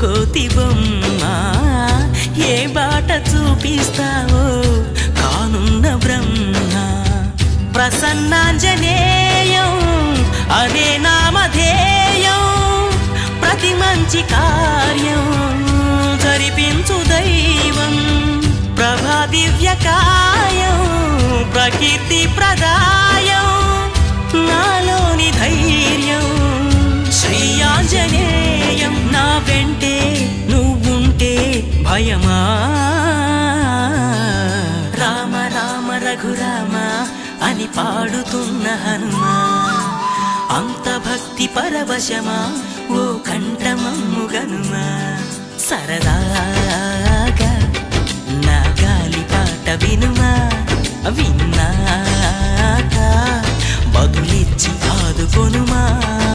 కోతి బొమ్మ ఏ బాట చూపిస్తావో కానున్న బ్రహ్మ ప్రసన్నాంజనేయం అనే నామధేయం ప్రతి మంచి కార్యం జరిపించు దైవం ప్రభా దివ్యకాయం ప్రకీర్తి ప్రదాయం నాలోని ధైర్యం శ్రీ ఆంజనేయం నా వెంటే నువ్వుంటే భయమా రామ రామ రఘురామ అని పాడుతున్న హనుమా అంత భక్తి పరవశమా ఓ కంఠమమ్ము గనుమా సరదాగా నా గాలి పాట వినుమా విన్నాక బదులిచ్చి ఆదుకొనుమా